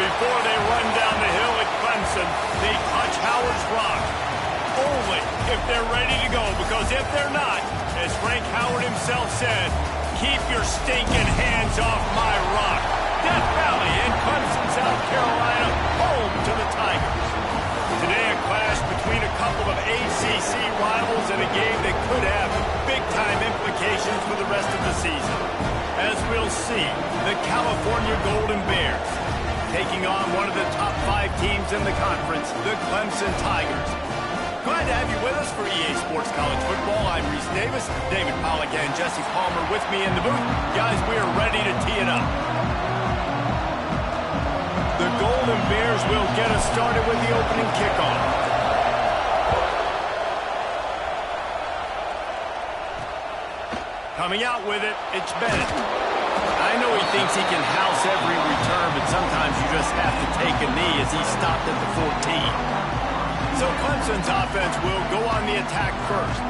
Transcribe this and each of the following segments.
Before they run down the hill at Clemson, they touch Howard's rock. Only if they're ready to go, because if they're not, as Frank Howard himself said, keep your stinking hands off my rock. Death Valley in Clemson, South Carolina, home to the Tigers. Today a clash between a couple of ACC rivals in a game that could have big-time implications for the rest of the season. As we'll see, the California Golden Bears taking on one of the top 5 teams in the conference, the Clemson Tigers. Glad to have you with us for EA Sports College Football. I'm Reese Davis, David Pollack and Jesse Palmer with me in the booth. Guys, we are ready to tee it up. The Golden Bears will get us started with the opening kickoff. Coming out with it, it's Bennett. I know he thinks he can house every return, but sometimes you just have to take a knee as he stopped at the 14. So Clemson's offense will go on the attack first.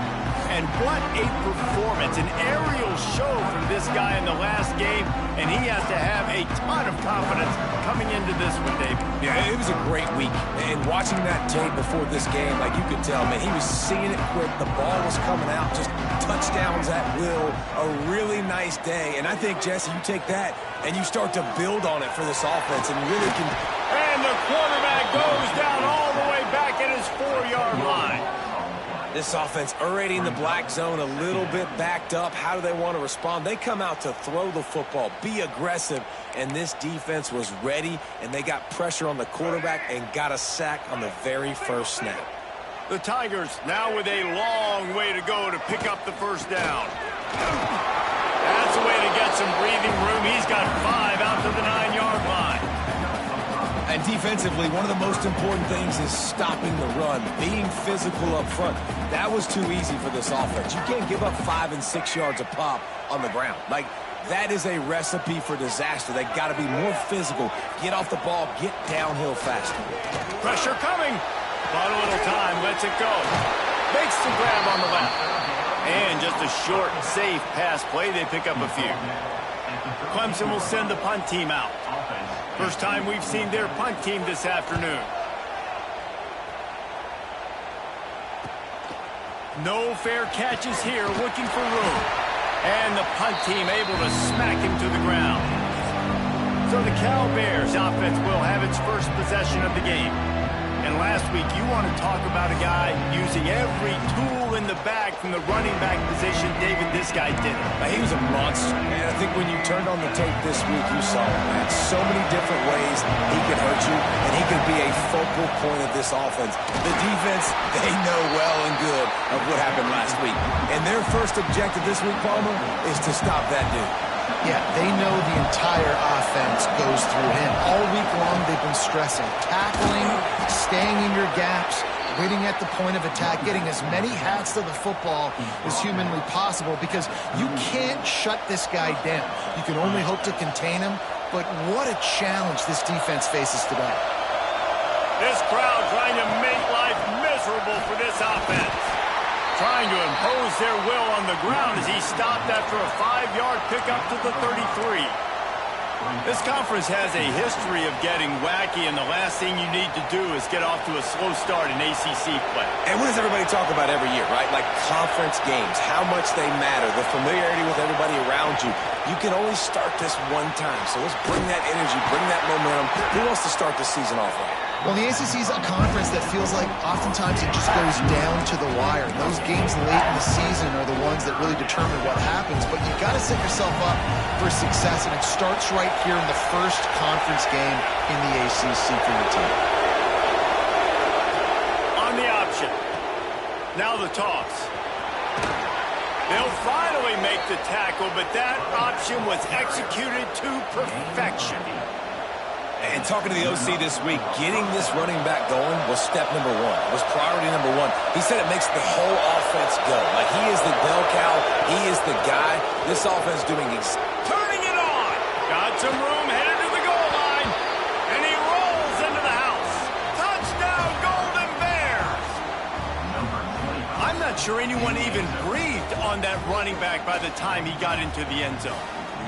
And what a performance, an aerial show from this guy in the last game, and he has to have a ton of confidence coming into this one, David. Yeah, it was a great week, and watching that tape before this game, like you could tell, man, he was seeing it quick, the ball was coming out, just touchdowns at will, a really nice day, and I think, Jesse, you take that, and you start to build on it for this offense, and really can... And the quarterback goes down all the way back at his 4-yard line. This offense already in the black zone, a little bit backed up. How do they want to respond? They come out to throw the football, be aggressive, and this defense was ready, and they got pressure on the quarterback and got a sack on the very first snap. The Tigers now with a long way to go to pick up the first down. That's a way to get some breathing room. He's got 5 out to the 9-yard line. And defensively, one of the most important things is stopping the run, being physical up front. That was too easy for this offense. You can't give up 5 and 6 yards a pop on the ground. Like, that is a recipe for disaster. They got to be more physical, get off the ball, get downhill faster. Pressure coming. But a little time, lets it go. Makes the grab on the left. And just a short, safe pass play. They pick up a few. Clemson will send the punt team out. First time we've seen their punt team this afternoon. No fair catches here, looking for room. And the punt team able to smack him to the ground. So the Cal Bears offense will have its first possession of the game. And last week, you want to talk about a guy using every tool in the bag from the running back position. David, this guy did it. He was a monster. And I think when you turned on the tape this week, you saw him, man. So many different ways he could hurt you, and he could be a focal point of this offense. The defense, they know well and good of what happened last week. And their first objective this week, Palmer, is to stop that dude. Yeah, they know the entire offense goes through him. All week long, they've been stressing. Tackling, staying in your gaps, waiting at the point of attack, getting as many hats to the football as humanly possible, because you can't shut this guy down. You can only hope to contain him, but what a challenge this defense faces today. This crowd trying to make life miserable for this offense. Trying to impose their will on the ground as he stopped after a 5-yard pickup to the 33. This conference has a history of getting wacky, and the last thing you need to do is get off to a slow start in ACC play. And what does everybody talk about every year, right? Like conference games, how much they matter, the familiarity with everybody around you. You can only start this one time, so let's bring that energy, bring that momentum. Who wants to start the season off right? Well, the ACC is a conference that feels like oftentimes it just goes down to the wire. Those games late in the season are the ones that really determine what happens, but you've got to set yourself up for success, and it starts right here in the first conference game in the ACC for your team. On the option. Now the toss. They'll finally make the tackle, but that option was executed to perfection. And talking to the OC this week, getting this running back going was step number 1, was priority number 1. He said it makes the whole offense go. Like, he is the bell cow, he is the guy. This offense doing turning it on. Got some room, headed to the goal line, and he rolls into the house. Touchdown, Golden Bears. not sure anyone even breathed on that running back by the time he got into the end zone.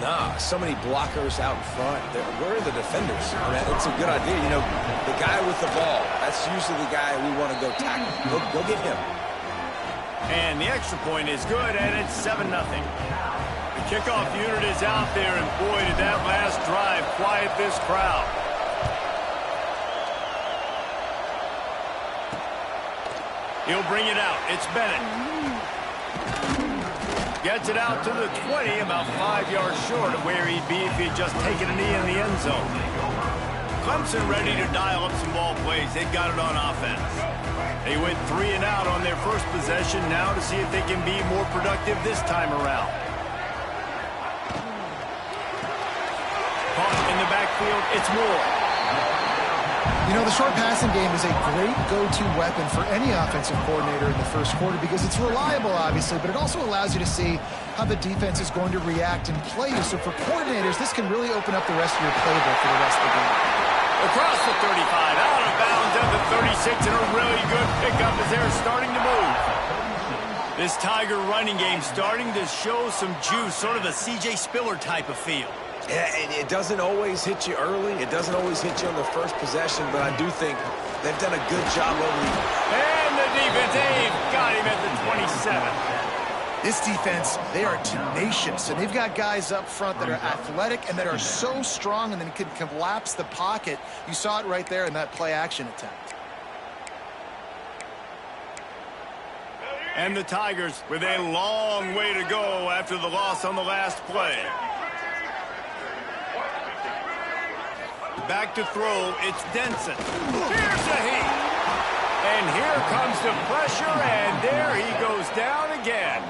Nah, so many blockers out in front. Where are the defenders? I mean, it's a good idea. You know, the guy with the ball, that's usually the guy we want to go tackle. Go get him. And the extra point is good, and it's 7-0. The kickoff unit is out there, and boy, did that last drive quiet this crowd. He'll bring it out. It's Bennett. Gets it out to the 20, about 5 yards short of where he'd be if he'd just taken a knee in the end zone. Clemson ready to dial up some ball plays. They've got it on offense. They went 3 and out on their first possession now to see if they can be more productive this time around. Caught in the backfield, it's Moore. You know, the short passing game is a great go-to weapon for any offensive coordinator in the first quarter because it's reliable, obviously, but it also allows you to see how the defense is going to react and play you. So for coordinators, this can really open up the rest of your playbook for the rest of the game. Across the 35, out of bounds at the 36, and a really good pickup as they're starting to move. This Tiger running game starting to show some juice, sort of a C.J. Spiller type of feel. Yeah, and it doesn't always hit you early. It doesn't always hit you on the first possession, but I do think they've done a good job over the... And the defense, they've got him at the 27. This defense, they are tenacious, and they've got guys up front that are athletic and that are so strong and then can collapse the pocket. You saw it right there in that play-action attempt. And the Tigers with a long way to go after the loss on the last play. Back to throw, it's Denson. Here's the heat. And here comes the pressure, and there he goes down again.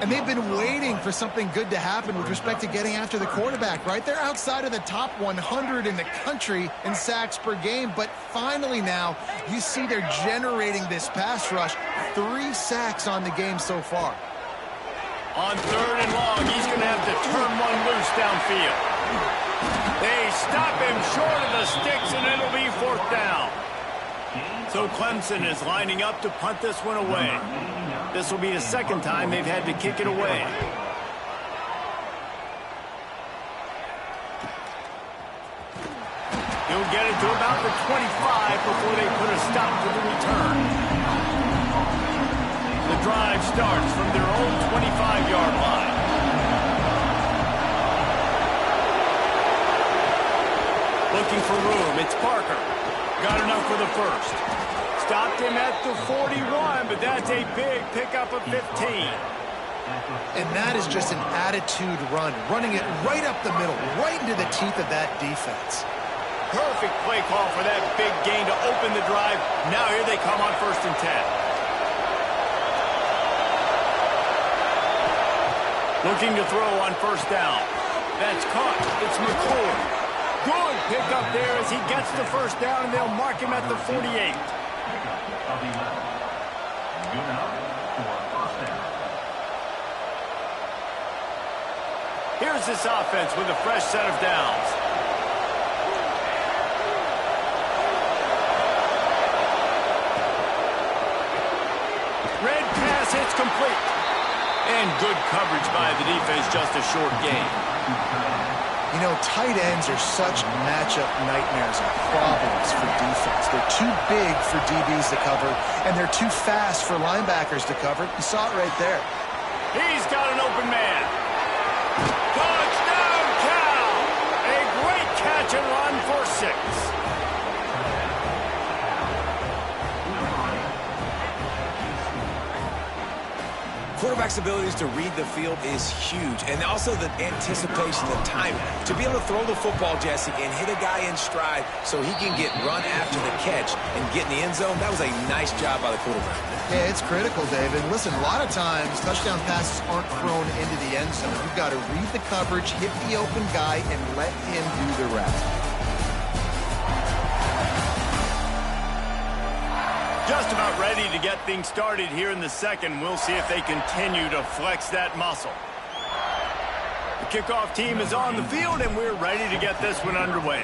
And they've been waiting for something good to happen with respect to getting after the quarterback, right? They're outside of the top 100 in the country in sacks per game, but finally now you see they're generating this pass rush. 3 sacks on the game so far. On 3rd and long, he's going to have to turn one loose downfield. They stop him short of the sticks, and it'll be 4th down. So Clemson is lining up to punt this one away. This will be the 2nd time they've had to kick it away. He'll get it to about the 25 before they put a stop to the return. The drive starts from their own 25-yard line. Looking for room, it's Parker. Got enough for the first. Stopped him at the 41, but that's a big pickup of 15. And that is just an attitude run, running it right up the middle, right into the teeth of that defense. Perfect play call for that big gain to open the drive. Now here they come on 1st and 10. Looking to throw on 1st down. That's caught. It's McClure. Good pickup there as he gets the 1st down, and they'll mark him at the 48. Here's this offense with a fresh set of downs. Red pass hits complete. And good coverage by the defense, just a short gain. You know, tight ends are such matchup nightmares and problems for defense. They're too big for DBs to cover, and they're too fast for linebackers to cover. You saw it right there. He's got an open man. Touchdown, Cal! A great catch and run for 6. Quarterback's abilities to read the field is huge, and also the anticipation, the timing. To be able to throw the football, Jesse, and hit a guy in stride so he can get run after the catch and get in the end zone, that was a nice job by the quarterback. Yeah, it's critical, David. Listen, a lot of times touchdown passes aren't thrown into the end zone. You've got to read the coverage, hit the open guy, and let him do the rest. Just about ready to get things started here in the 2nd. We'll see if they continue to flex that muscle. The kickoff team is on the field, and we're ready to get this one underway.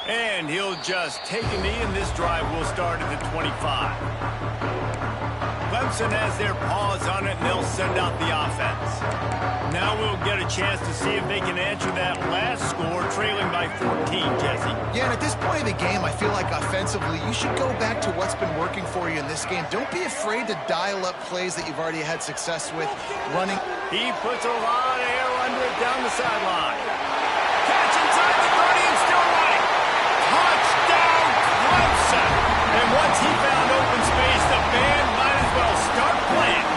And he'll just take a knee, and this drive will start at the 25. Clemson has their paws on it, and they'll send out the offense. Now we'll get a chance to see if they can answer that last score, trailing by 14, Jesse. Yeah, and at this point of the game, I feel like offensively, you should go back to what's been working for you in this game. Don't be afraid to dial up plays that you've already had success with running. He puts a lot of air under it down the sideline. Catch inside the 30 and still running. Touchdown, Clemson! And once he found open space, the band might as well start playing.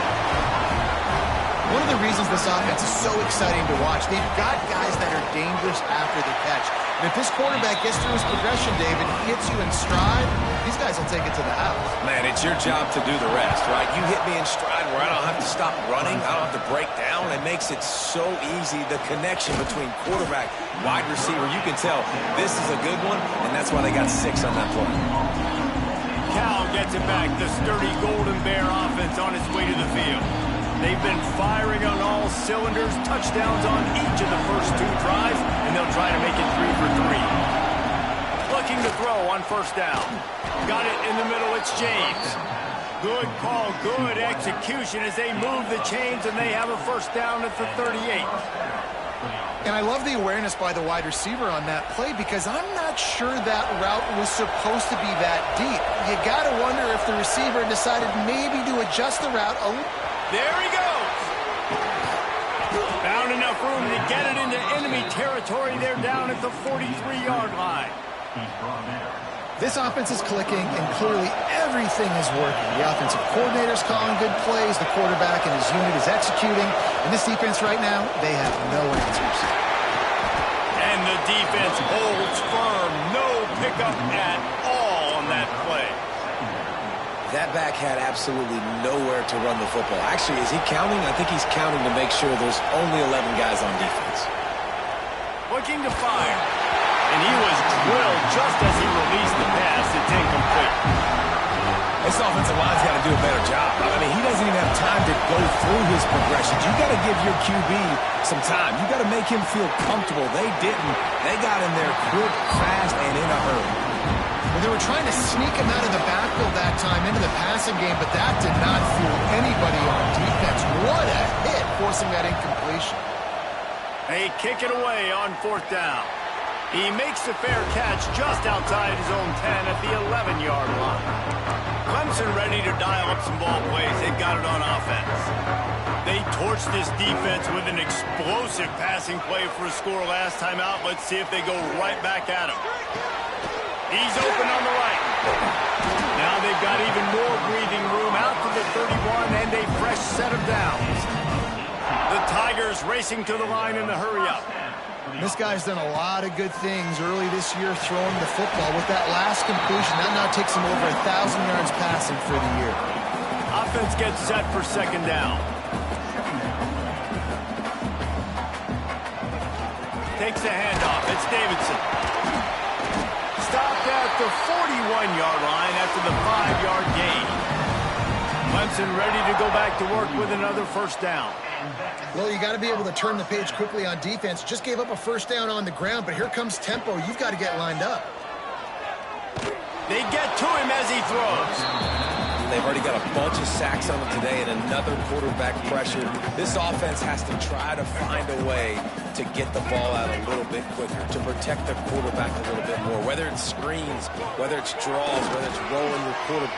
One of the reasons this offense is so exciting to watch, they've got guys that are dangerous after the catch. And if this quarterback gets through his progression, David, he hits you in stride, these guys will take it to the house. Man, it's your job to do the rest, right? You hit me in stride where I don't have to stop running. I don't have to break down. It makes it so easy. The connection between quarterback, wide receiver, you can tell this is a good one, and that's why they got 6 on that play. Cal gets it back. The sturdy Golden Bear offense on its way to the field. They've been firing on all cylinders, touchdowns on each of the first 2 drives, and they'll try to make it 3 for 3. Looking to throw on first down. Got it in the middle, it's James. Good call, good execution as they move the chains, and they have a first down at the 38. And I love the awareness by the wide receiver on that play because I'm not sure that route was supposed to be that deep. You got to wonder if the receiver decided maybe to adjust the route a little. There he goes. Found enough room to get it into enemy territory. They're down at the 43-yard line. This offense is clicking, and clearly everything is working. The offensive coordinator's calling good plays. The quarterback and his unit is executing. And this defense right now, they have no answers. And the defense holds firm. No pickup at all on that play. That back had absolutely nowhere to run the football. Actually, is he counting? I think he's counting to make sure there's only 11 guys on defense. Looking to fire. And he was drilled just as he released the pass. It's incomplete. This offensive line's got to do a better job. I mean, he doesn't even have time to go through his progressions. You got to give your QB some time. You got to make him feel comfortable. They didn't. They got in there quick, fast, and in a hurry. Well, they were trying to sneak him out of the backfield that time into the passing game, but that did not fool anybody on defense. What a hit, forcing that incompletion. They kick it away on fourth down. He makes the fair catch just outside his own 10 at the 11-yard line. Clemson ready to dial up some ball plays. They've got it on offense. They torched this defense with an explosive passing play for a score last time out. Let's see if they go right back at him. He's open on the right. Now they've got even more breathing room out to the 31 and a fresh set of downs. The Tigers racing to the line in the hurry-up. This guy's done a lot of good things early this year throwing the football. With that last completion, that now takes him over 1,000 yards passing for the year. Offense gets set for second down. Takes the handoff. It's Davidson. Stopped at the 41-yard line after the 5-yard gain. Clemson ready to go back to work with another first down. Well, you got to be able to turn the page quickly on defense. Just gave up a first down on the ground, but here comes tempo. You've got to get lined up. They get to him as he throws. They've already got a bunch of sacks on them today and another quarterback pressure. This offense has to try to find a way to get the ball out a little bit quicker, to protect the quarterback a little bit more, whether it's screens, whether it's draws, whether it's rolling your quarterback.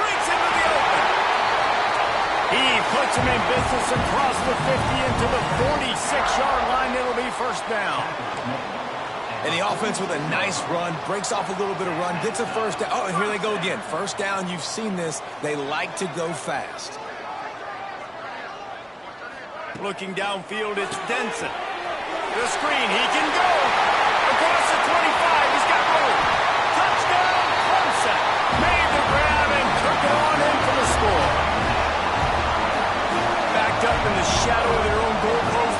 Breaks into the open. He puts him in business across the 50 into the 46-yard line. It'll be first down. And the offense with a nice run, breaks off a little bit of run, gets a first down. Oh, and here they go again. First down, you've seen this. They like to go fast. Looking downfield, it's Denson. The screen, he can go. Across the 25, he's got room. Touchdown, Clemson. Made the grab and took it on in for the score. Backed up in the shadow of their own goalpost,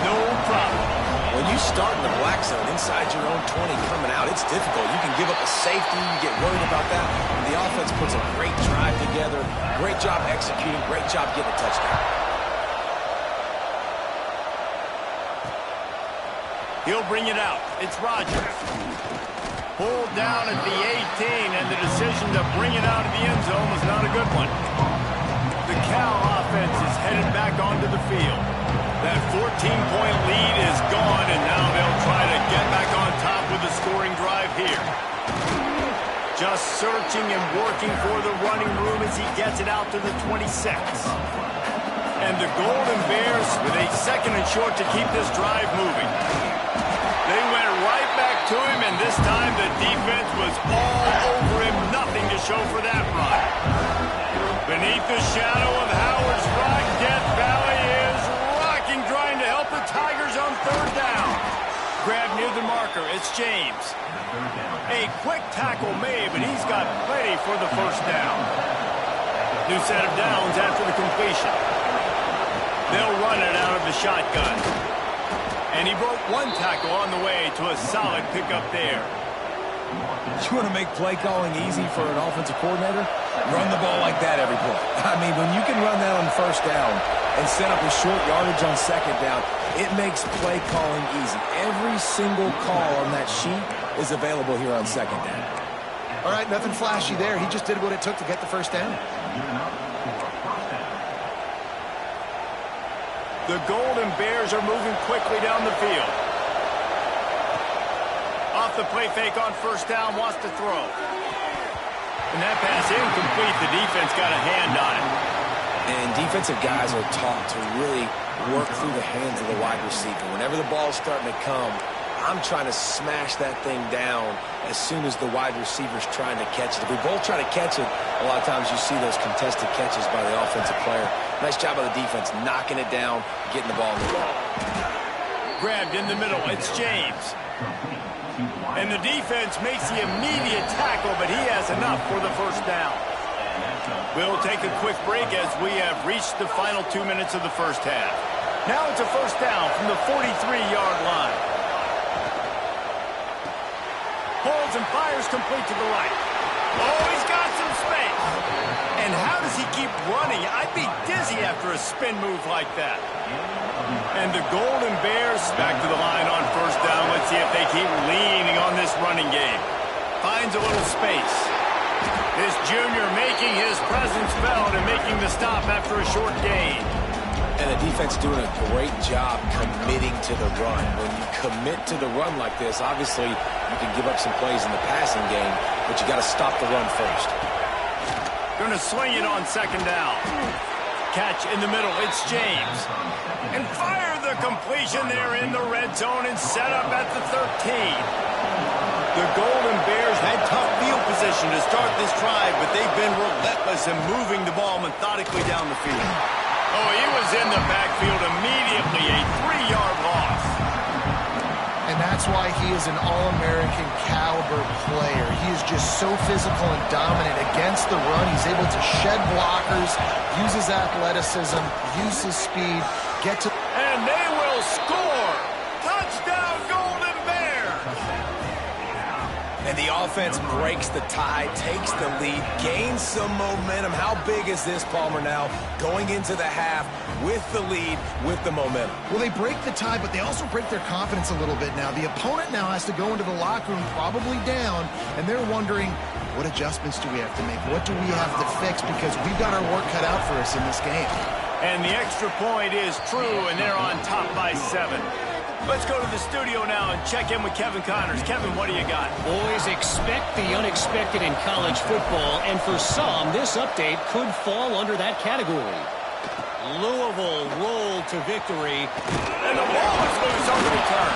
no problem. When you start in the black zone inside your own 20 coming out, it's difficult. You can give up a safety. You get worried about that. And the offense puts a great drive together. Great job executing. Great job getting a touchdown. He'll bring it out. It's Rodgers. Pulled down at the 18, and the decision to bring it out of the end zone was not a good one. Cal offense is headed back onto the field. That 14-point lead is gone, and now they'll try to get back on top with a scoring drive here. Just searching and working for the running room as he gets it out to the 26. And the Golden Bears with a second and short to keep this drive moving. They went right back to him, and this time the defense was all over him. Nothing to show for that run. Beneath the shadow of Howard's Rock, Death Valley is rocking, trying to help the Tigers on third down. Grab near the marker. It's James. A quick tackle made, but he's got plenty for the first down. New set of downs after the completion. They'll run it out of the shotgun. And he broke one tackle on the way to a solid pickup there. You want to make play calling easy for an offensive coordinator? Run the ball like that every play. I mean, when you can run that on first down and set up a short yardage on second down, it makes play calling easy. Every single call on that sheet is available here on second down. All right, nothing flashy there. He just did what it took to get the first down. The Golden Bears are moving quickly down the field. Off the play fake on first down, wants to throw. And that pass incomplete. The defense got a hand on it. And defensive guys are taught to really work through the hands of the wide receiver. Whenever the ball's starting to come, I'm trying to smash that thing down as soon as the wide receiver's trying to catch it. If we both try to catch it, a lot of times you see those contested catches by the offensive player. Nice job by the defense, knocking it down, getting the ball in the ball. Grabbed in the middle, it's James. And the defense makes the immediate tackle, but he has enough for the first down. We'll take a quick break as we have reached the final 2 minutes of the first half. Now it's a first down from the 43-yard line. Holds and fires complete to the right. Oh, he's got some space. And how does he keep running? I'd be dizzy after a spin move like that. And the Golden Bears back to the line on first down. Let's see if they keep leaning on this running game. Finds a little space. This junior making his presence felt and making the stop after a short gain. And the defense doing a great job committing to the run. When you commit to the run like this, obviously you can give up some plays in the passing game, but you got to stop the run first. Going to swing it on second down. Catch in the middle, it's James. And fire the completion there in the red zone and set up at the 13. The Golden Bears had tough field position to start this drive, but they've been relentless in moving the ball methodically down the field. Oh, he was in the backfield immediately, a 3-yard loss. And that's why he is an All-American caliber player. He is just so physical and dominant against the run. He's able to shed blockers, use his athleticism, use his speed, get to... And they will score! Touchdown, Golden Bears! And the offense breaks the tie, takes the lead, gains some momentum. How big is this, Palmer, now? Going into the half with the lead, with the momentum. Well, they break the tie, but they also break their confidence a little bit now. The opponent now has to go into the locker room probably down, and they're wondering, what adjustments do we have to make? What do we have to fix? Because we've got our work cut out for us in this game. And the extra point is true, and they're on top by 7. Let's go to the studio now and check in with Kevin Connors. Kevin, what do you got? Boys, expect the unexpected in college football, and for some, this update could fall under that category. Louisville rolled to victory. And the ball is loose on the return.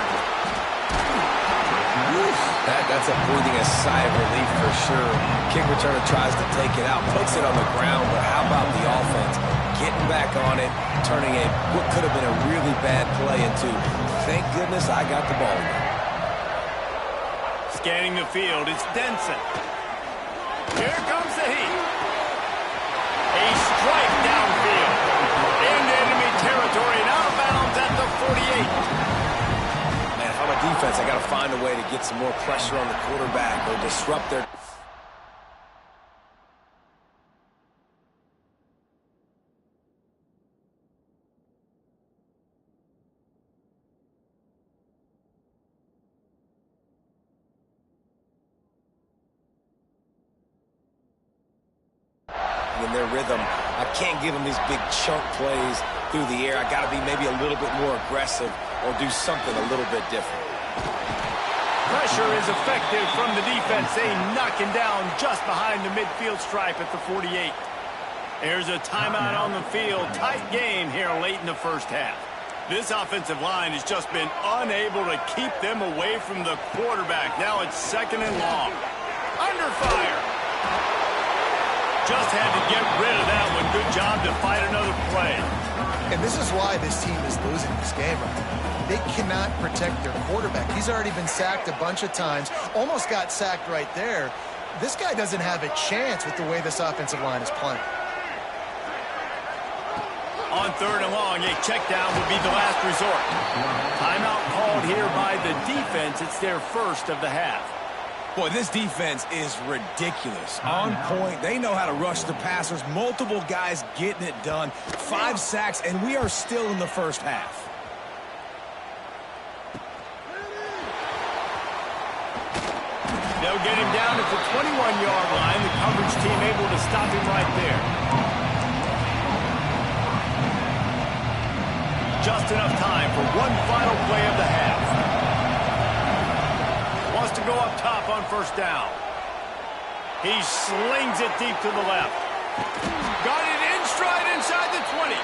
That's a breathing a sigh of relief for sure. Kick returner tries to take it out, puts it on the ground, but how about the offense? Getting back on it, turning what could have been a really bad play into, thank goodness I got the ball. Scanning the field, it's Denson. Here comes the heat. A strike downfield. Into enemy territory and out of bounds at the 48. Man, if I'm a defense, I got to find a way to get some more pressure on the quarterback or disrupt their... in their rhythm I can't give him these big chunk plays through the air. I got to be maybe a little bit more aggressive or do something a little bit different. Pressure is effective from the defense. They knock him down just behind the midfield stripe at the 48. There's a timeout on the field. Tight game here late in the first half. This offensive line has just been unable to keep them away from the quarterback. Now it's 2nd and long. Under fire. Just had to get rid of that one. Good job to fight another play. And this is why this team is losing this game right now. They cannot protect their quarterback. He's already been sacked a bunch of times. Almost got sacked right there. This guy doesn't have a chance with the way this offensive line is playing. On 3rd and long, a check down would be the last resort. Timeout called here by the defense. It's their first of the half. Boy, this defense is ridiculous. On point. They know how to rush the passers. Multiple guys getting it done. 5 sacks, and we are still in the first half. They'll get him down at the 21-yard line. The coverage team able to stop him right there. Just enough time for one final play of the half. Wants to go up top on 1st down. He slings it deep to the left. Got it in stride inside the 20.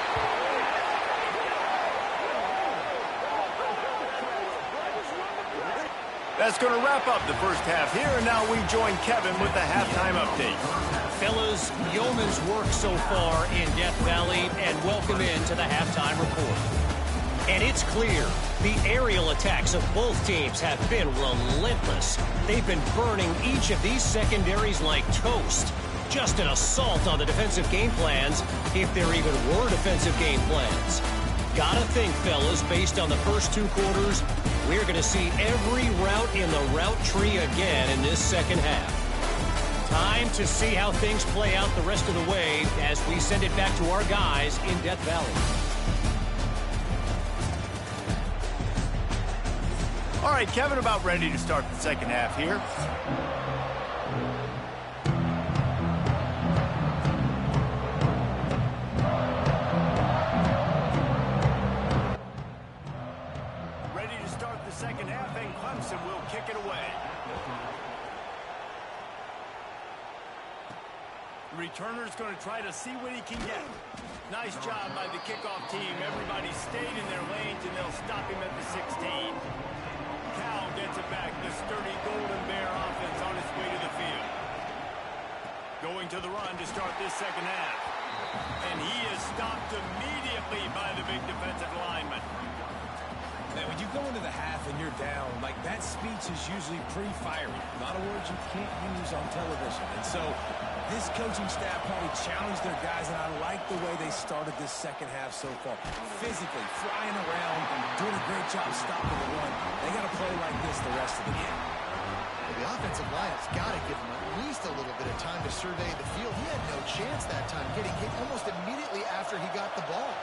That's going to wrap up the first half here, and now we join Kevin with the halftime update. Fellas, yeoman's work so far in Death Valley, and welcome into the halftime report. And it's clear, the aerial attacks of both teams have been relentless. They've been burning each of these secondaries like toast. Just an assault on the defensive game plans, if there even were defensive game plans. Gotta think, fellas, based on the first 2 quarters, we're going to see every route in the route tree again in this second half. Time to see how things play out the rest of the way as we send it back to our guys in Death Valley. All right, Kevin, about ready to start the second half here. Ready to start the second half, and Clemson will kick it away. The returner's going to try to see what he can get. Nice job by the kickoff team. Everybody stayed in their lanes, and they'll stop him at the 16. Cal gets it back. The sturdy Golden Bear offense on its way to the field. Going to the run to start this second half. And he is stopped immediately by the big defensive lineman. Man, when you go into the half and you're down, like that speech is usually pretty fiery. A lot of words you can't use on television. And so this coaching staff probably challenged their guys, and I like the way they started this second half so far. Physically, flying around, doing a great job stopping the run. They got to play like this the rest of the game. Well, the offensive line has got to give him at least a little bit of time to survey the field. He had no chance that time, getting hit almost immediately after he got the ball.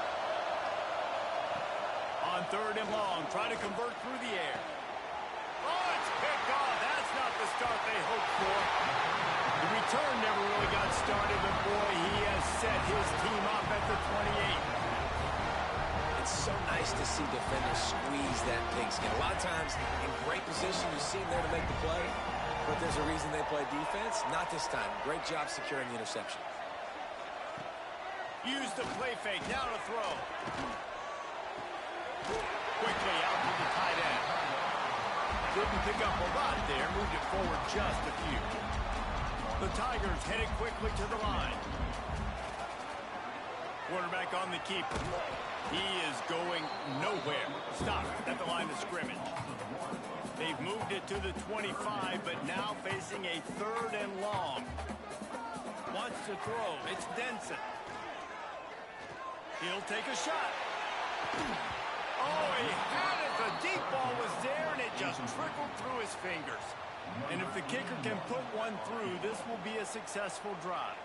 On 3rd and long, try to convert through the air. Oh, it's picked off. That's not the start they hoped for. The return never really got started, but boy, he has set his team up at the 28. It's so nice to see defenders squeeze that pigskin. A lot of times, in great position, you see them there to make the play, but there's a reason they play defense. Not this time. Great job securing the interception. Use the play fake. Now to throw. Quickly out to the tight end. Couldn't pick up a lot there. Moved it forward just a few. The Tigers headed quickly to the line. Quarterback on the keeper. He is going nowhere. Stopped at the line of scrimmage. They've moved it to the 25, but now facing a 3rd and long. Wants to throw. It's Denson. He'll take a shot. Oh, he had it. The deep ball was there, and it just trickled through his fingers. And if the kicker can put one through, this will be a successful drive.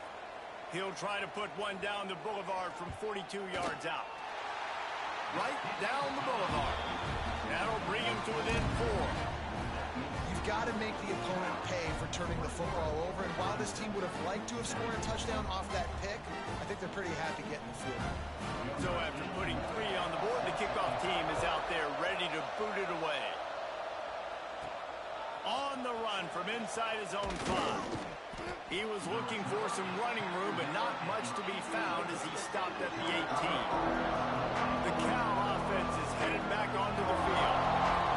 He'll try to put one down the boulevard from 42 yards out. Right down the boulevard. That'll bring him to within 4. You've got to make the opponent pay for turning the football over, and while this team would have liked to have scored a touchdown off that pick, I think they're pretty happy getting the field. So after putting 3 on the board, the kickoff team is out there ready to boot it away. On the run from inside his own 5. He was looking for some running room, but not much to be found as he stopped at the 18. The Cal offense is headed back onto the field.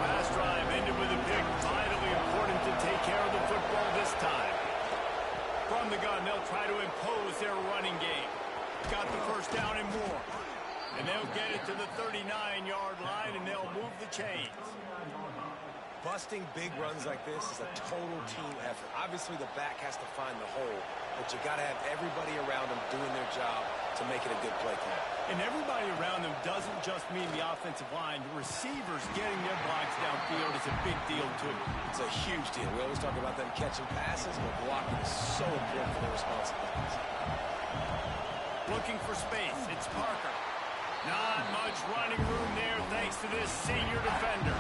Last drive ended with a pick. Vitally important to take care of the football this time. From the gun, they'll try to impose their running game. Got the first down and more. And they'll get it to the 39-yard line, and they'll move the chains. Busting big runs like this is a total team effort. Obviously, the back has to find the hole, but you got to have everybody around them doing their job to make it a good play call. And everybody around them doesn't just mean the offensive line. The receivers getting their blocks downfield is a big deal, too. It's a huge deal. We always talk about them catching passes, but blocking is so important for their responsibilities. Looking for space. It's Parker. Not much running room there thanks to this senior defender.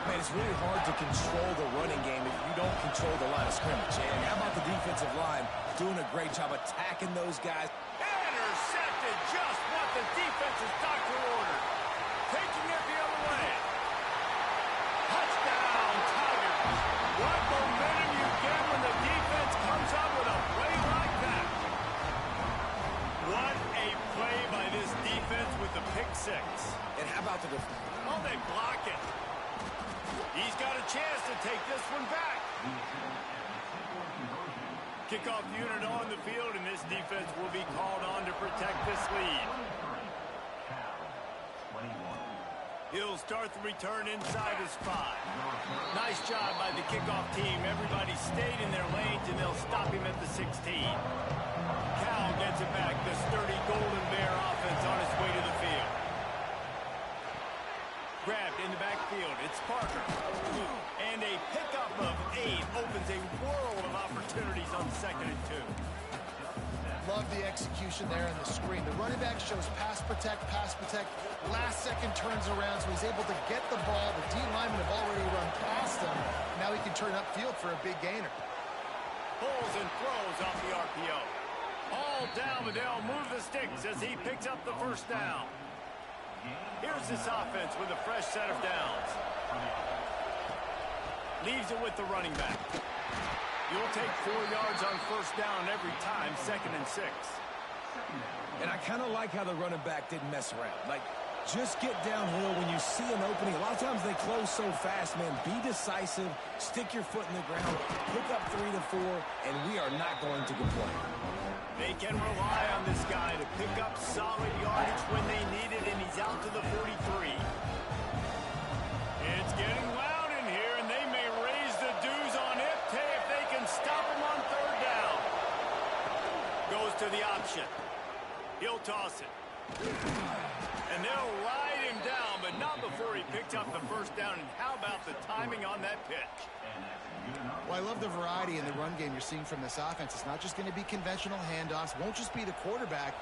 Man, it's really hard to control the running game if you don't control the line of scrimmage. And how about the defensive line doing a great job attacking those guys? Intercepted, just what the defense's doctor ordered. Taking it the other way. Touchdown, Tigers. What momentum you get when the defense comes up with a play like that. What a play by this defense with the pick 6. And how about the defense? Oh, they block it. He's got a chance to take this one back. Kickoff unit on the field, and this defense will be called on to protect this lead. He'll start the return inside his 5. Nice job by the kickoff team. Everybody stayed in their lanes, and they'll stop him at the 16. Cal gets it back. The sturdy Golden Bear offense on its way to the field. Grabbed in the backfield. It's Parker. And a pickup of 8 opens a world of opportunities on 2nd and 2. Love the execution there in the screen. The running back shows pass protect, pass protect. Last second turns around, so he's able to get the ball. The D linemen have already run past him. Now he can turn upfield for a big gainer. Pulls and throws off the RPO. All down, but they'll move the sticks as he picks up the first down. Here's this offense with a fresh set of downs. Leaves it with the running back. You'll take 4 yards on first down every time, 2nd and 6. And I kind of like how the running back didn't mess around. Like, just get downhill when you see an opening. A lot of times they close so fast, man. Be decisive, stick your foot in the ground, pick up 3 to 4, and we are not going to complain. They can rely on this guy to pick up solid yardage when they need it, and he's out to the 43. It's getting loud in here, and they may raise the dues on Ipte if they can stop him on 3rd down. Goes to the option. He'll toss it. And they'll ride him down, but not before he picks up the first down. And how about the timing on that pitch? Well, I love the variety in the run game you're seeing from this offense. It's not just going to be conventional handoffs. Won't just be the quarterback,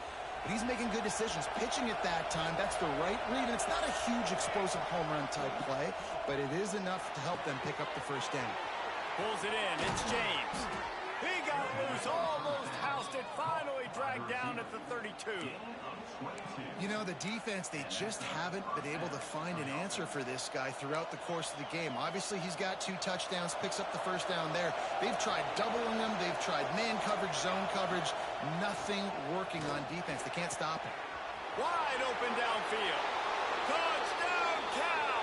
but he's making good decisions. Pitching at that time, that's the right read. And it's not a huge explosive home run type play, but it is enough to help them pick up the first down. Pulls it in. It's James. He got loose, almost housed it, finally dragged down at the 32. You know, the defense, they just haven't been able to find an answer for this guy throughout the course of the game. Obviously, he's got 2 touchdowns, picks up the first down there. They've tried doubling him. They've tried man coverage, zone coverage. Nothing working on defense. They can't stop him. Wide open downfield. Touchdown, Cal!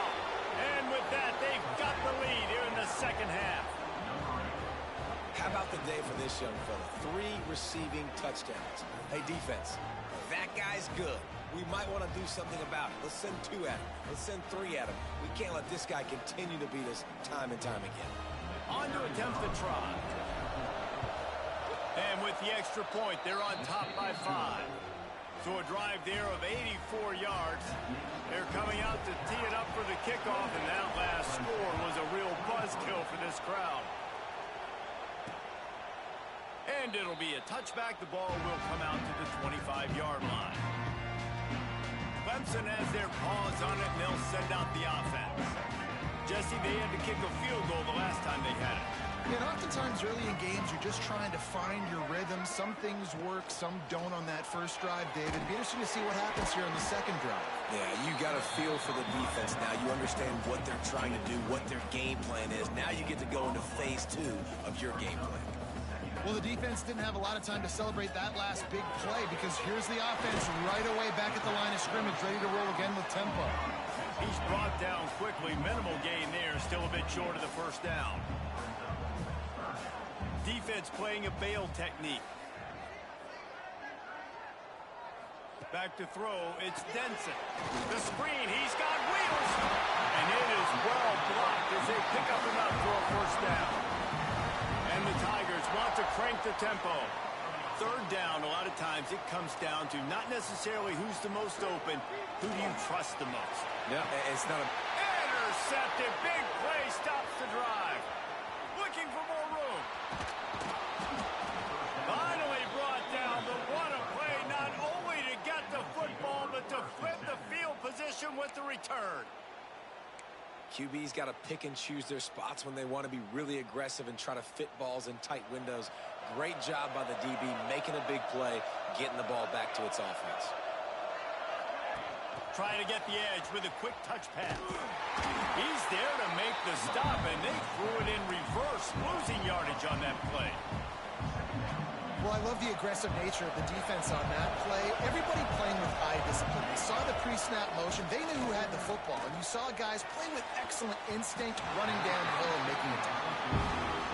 And with that, they've got the lead here in the second half. How about the day for this young fella? 3 receiving touchdowns. Hey, defense, that guy's good. We might want to do something about it. Let's send 2 at him. Let's send 3 at him. We can't let this guy continue to beat us time and time again. On to attempt the try. And with the extra point, they're on top by 5. So a drive there of 84 yards. They're coming out to tee it up for the kickoff, and that last score was a real buzzkill for this crowd. And it'll be a touchback. The ball will come out to the 25-yard line. Clemson has their paws on it, and they'll send out the offense. Jesse, they had to kick a field goal the last time they had it. And oftentimes early in games, you're just trying to find your rhythm. Some things work, some don't on that first drive, David. It'd be interesting to see what happens here on the second drive. Yeah, you got a feel for the defense now. You understand what they're trying to do, what their game plan is. Now you get to go into phase 2 of your game plan. Well, the defense didn't have a lot of time to celebrate that last big play because here's the offense right away back at the line of scrimmage, ready to roll again with tempo. He's brought down quickly. Minimal gain there, still a bit short of the first down. Defense playing a bail technique. Back to throw, it's Denson. The screen, he's got wheels. And it is well blocked as they pick up enough for a first down. And the Tigers want to crank the tempo. Third down, a lot of times it comes down to not necessarily who's the most open, who do you trust the most? Yeah, it's not a... Intercepted, big play, stops the drive. Looking for more room. Finally brought down, but what a play, not only to get the football, but to flip the field position with the return. QB's got to pick and choose their spots when they want to be really aggressive and try to fit balls in tight windows. Great job by the DB, making a big play, getting the ball back to its offense. Trying to get the edge with a quick touch pass. He's there to make the stop, and they threw it in reverse, losing yardage on that play. Well, I love the aggressive nature of the defense on that play. Everybody playing with high discipline. They saw the pre-snap motion. They knew who had the football. And you saw guys play with excellent instinct, running downhill and making a tackle.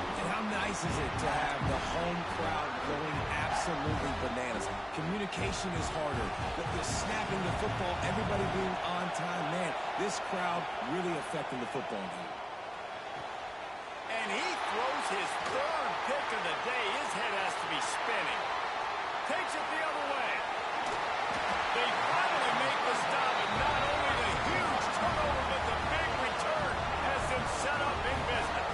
And how nice is it to have the home crowd going absolutely bananas? Communication is harder. The snapping the football, everybody being on time. Man, this crowd really affecting the football game. And he throws his third pick of the day. His head has to be spinning. Takes it the other way. They finally make the stop, and not only the huge turnover, but the big return has them set up in business.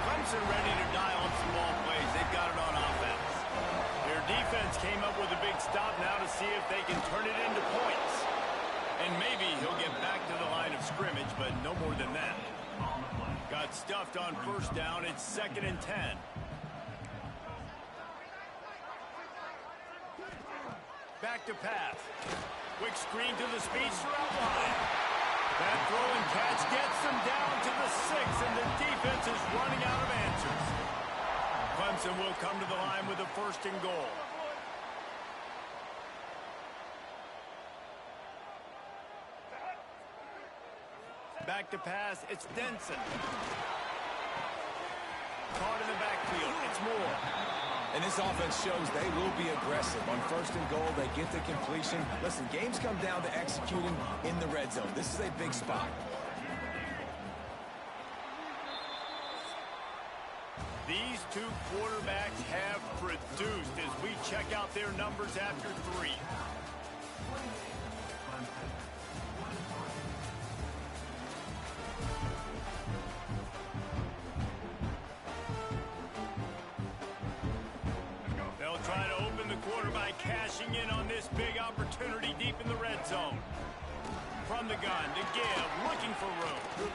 Clemson ready to dial up some ball plays. They've got it on offense. Their defense came up with a big stop now to see if they can turn it into points. And maybe he'll get back to the line of scrimmage, but no more than that. Got stuffed on first down. It's 2nd and 10. Back to pass. Quick screen to the speedster out wide. That throw and catch gets them down to the 6, and the defense is running out of answers. Clemson will come to the line with a 1st and goal. Back to pass, it's Denson. Caught in the backfield, it's Moore. And this offense shows they will be aggressive. On 1st and goal, they get the completion. Listen, games come down to executing in the red zone. This is a big spot. These two quarterbacks have produced as we check out their numbers after 3. Try to open the quarter by cashing in on this big opportunity deep in the red zone. From the gun to give, looking for room.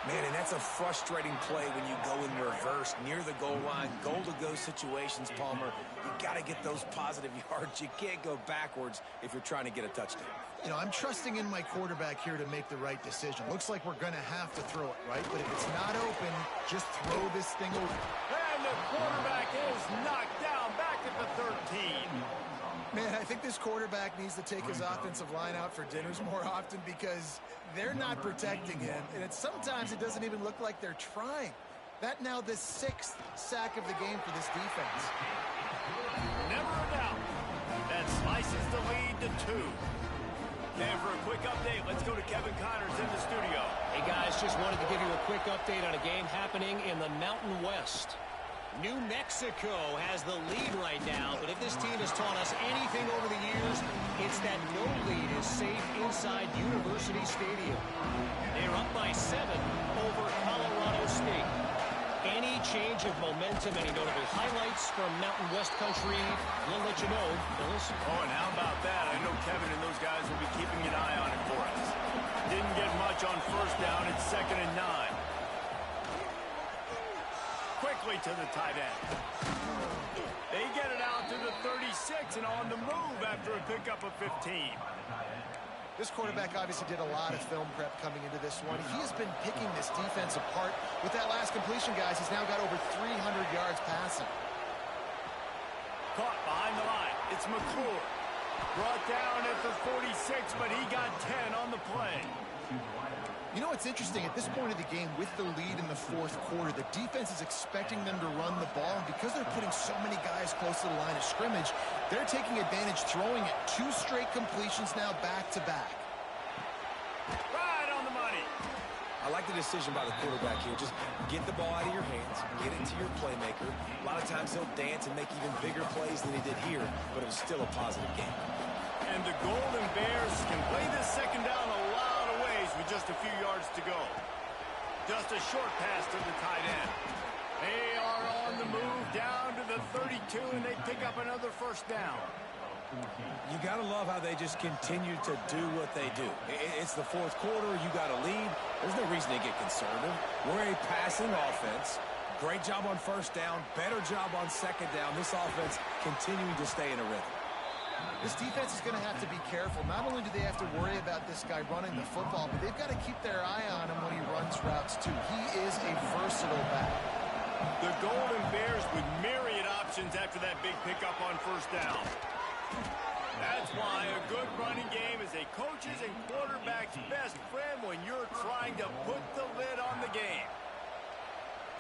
Man, and that's a frustrating play when you go in reverse near the goal line. Goal-to-go situations, Palmer. You got to get those positive yards. You can't go backwards if you're trying to get a touchdown. You know, I'm trusting in my quarterback here to make the right decision. Looks like we're going to have to throw it, right? But if it's not open, just throw this thing over. And the quarterback is knocked down back at the 13. Man, I think this quarterback needs to take his offensive line out for dinners more often because they're not protecting him. And sometimes it doesn't even look like they're trying. That now the 6th sack of the game for this defense. Never a doubt. That slices the lead to 2. And for a quick update, let's go to Kevin Connors in the studio. Hey, guys, just wanted to give you a quick update on a game happening in the Mountain West. New Mexico has the lead right now, but if this team has taught us anything over the years, it's that no lead is safe inside University Stadium. They're up by 7 over Colorado State. Any change of momentum, any notable highlights from Mountain West country, we'll let you know. Phyllis? Oh, and how about that? I know Kevin and those guys will be keeping an eye on it for us. Didn't get much on first down. It's 2nd and 9. Quickly to the tight end. They get it out to the 36 and on the move after a pickup of 15. This quarterback obviously did a lot of film prep coming into this one. He has been picking this defense apart. With that last completion, guys, he's now got over 300 yards passing. Caught behind the line. It's McClure. Brought down at the 46, but he got 10 on the play. You know, it's interesting. At this point of the game, with the lead in the fourth quarter, the defense is expecting them to run the ball. And because they're putting so many guys close to the line of scrimmage, they're taking advantage, throwing it 2 straight completions now back-to-back. Right on the money. I like the decision by the quarterback here. Just get the ball out of your hands, get it to your playmaker. A lot of times he'll dance and make even bigger plays than he did here, but it was still a positive game. And the Golden Bears can play this second down a lot of ways with just a few yards to go. Just a short pass to the tight end. They are on the move down to the 32, and they pick up another first down. You got to love how they just continue to do what they do. It's the fourth quarter. You got a lead. There's no reason to get conservative. We're a passing offense. Great job on first down. Better job on second down. This offense continuing to stay in a rhythm. This defense is going to have to be careful. Not only do they have to worry about this guy running the football, but they've got to keep their eye on him when he runs routes, too. He is a versatile back. The Golden Bears with myriad options after that big pickup on first down. That's why a good running game is a coach's and quarterback's best friend when you're trying to put the lid on the game.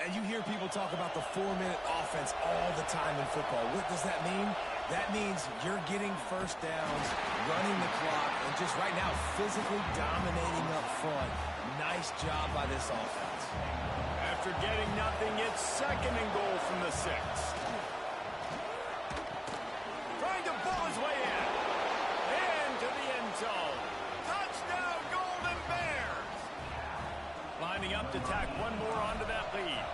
And you hear people talk about the 4-minute offense all the time in football. What does that mean? That means you're getting first downs, running the clock, and just right now physically dominating up front. Nice job by this offense. After getting nothing, it's 2nd and goal from the 6. Trying to pull his way in. Into the end zone. Touchdown, Golden Bears! Lining up to tack one more onto that lead.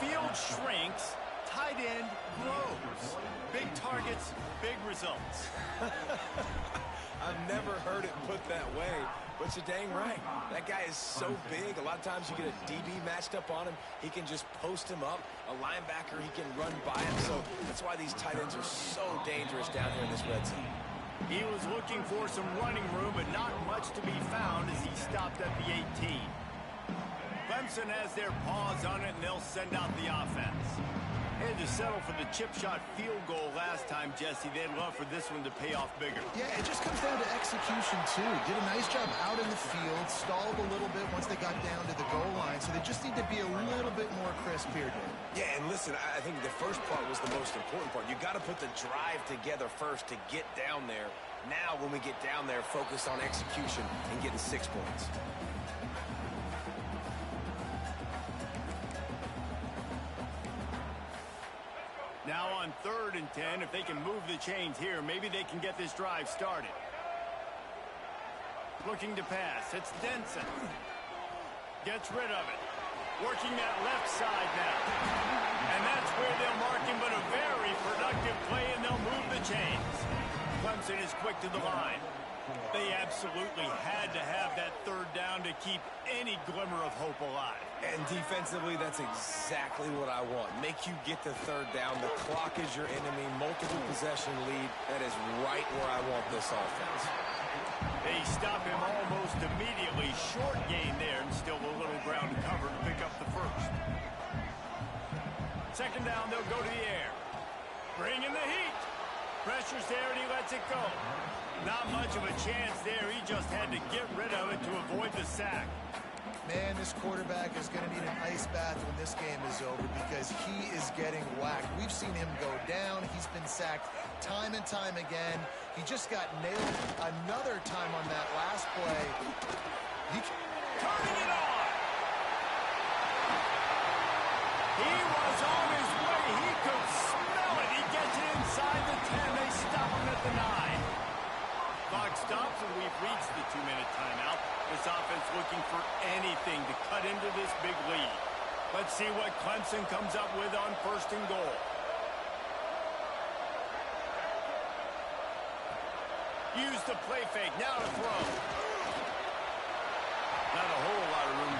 Field shrinks. Tight end grows. Big targets, big results. I've never heard it put that way, but you're dang right. That guy is so big. A lot of times you get a DB matched up on him. He can just post him up. A linebacker, he can run by him. So that's why these tight ends are so dangerous down here in this red zone. He was looking for some running room, but not much to be found as he stopped at the 18. Clemson has their paws on it, and they'll send out the offense. They had to settle for the chip shot field goal last time, Jesse. They'd love for this one to pay off bigger. Yeah, it just comes down to execution, too. Did a nice job out in the field, stalled a little bit once they got down to the goal line, so they just need to be a little bit more crisp here, Dave. Yeah, and listen, I think the first part was the most important part. You got to put the drive together first to get down there. Now, when we get down there, focus on execution and getting 6 points. Now on 3rd and 10, if they can move the chains here, maybe they can get this drive started. Looking to pass. It's Denson. Gets rid of it. Working that left side now. And that's where they'll mark him, but a very productive play, and they'll move the chains. Clemson is quick to the line. They absolutely had to have that 3rd down to keep any glimmer of hope alive. And defensively, that's exactly what I want. Make you get the 3rd down. The clock is your enemy. Multiple possession lead. That is right where I want this offense. They stop him almost immediately. Short gain there, and still a little ground to cover to pick up the 1st. 2nd down, they'll go to the air. Bring in the heat. Pressure's there, and he lets it go. Not much of a chance there. He just had to get rid of it to avoid the sack. Man, this quarterback is going to need an ice bath when this game is over because he is getting whacked. We've seen him go down. He's been sacked time and time again. He just got nailed another time on that last play. Turning it on! He was on his way. He could smell it. He gets it inside the 10. They stop him at the 9. Clock stops, and we've reached the 2-minute timeout. This offense looking for anything to cut into this big lead. Let's see what Clemson comes up with on 1st and goal. Use the play fake. Now to throw. Not a whole lot of room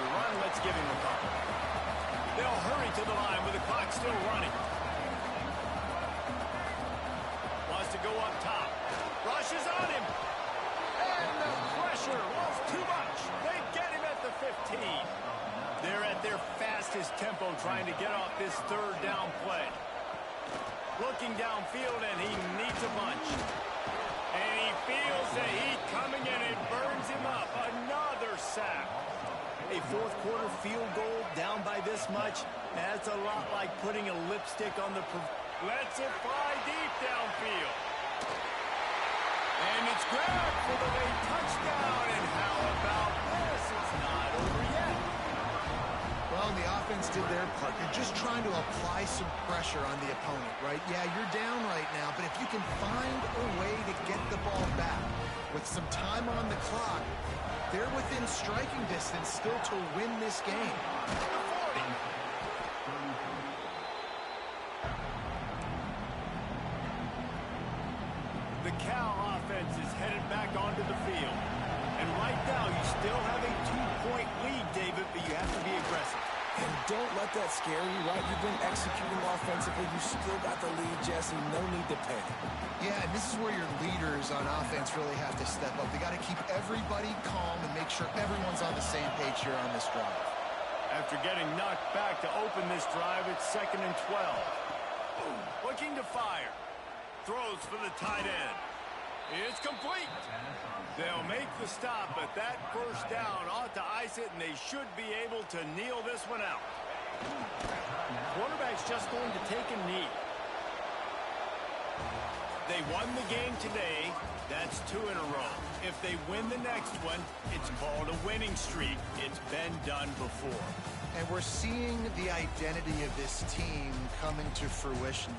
still running. Wants to go up top. Rushes on him. And the pressure was too much. They get him at the 15. They're at their fastest tempo trying to get off this third down play. Looking downfield, and he needs a bunch. And he feels the heat coming, and it burns him up. Another sack. A fourth quarter field goal down by this much, that's a lot like putting a lipstick on the... Lets it fly deep downfield. And it's grabbed for the late touchdown. And how about this? It's not over yet. Well, the offense did their part. You're just trying to apply some pressure on the opponent, right? Yeah, you're down right now, but if you can find a way to get the ball back with some time on the clock, they're within striking distance still to win this game. The Cal offense is headed back onto the field. And right now, you still have a 2-point lead, David, but you have to be aggressive. And don't let that scare you, right? You've been executing offensively. You still got the lead, Jesse. No need to panic. Yeah, and this is where your leaders on offense really have to step up. They got to keep everybody calm and make sure everyone's on the same page here on this drive. After getting knocked back to open this drive, it's 2nd and 12. Looking to fire. Throws for the tight end. It's complete. They'll make the stop, but that first down ought to ice it, and they should be able to kneel this one out. Quarterback's just going to take a knee. They won the game today. That's 2 in a row. If they win the next one, it's called a winning streak. It's been done before. And we're seeing the identity of this team coming to fruition.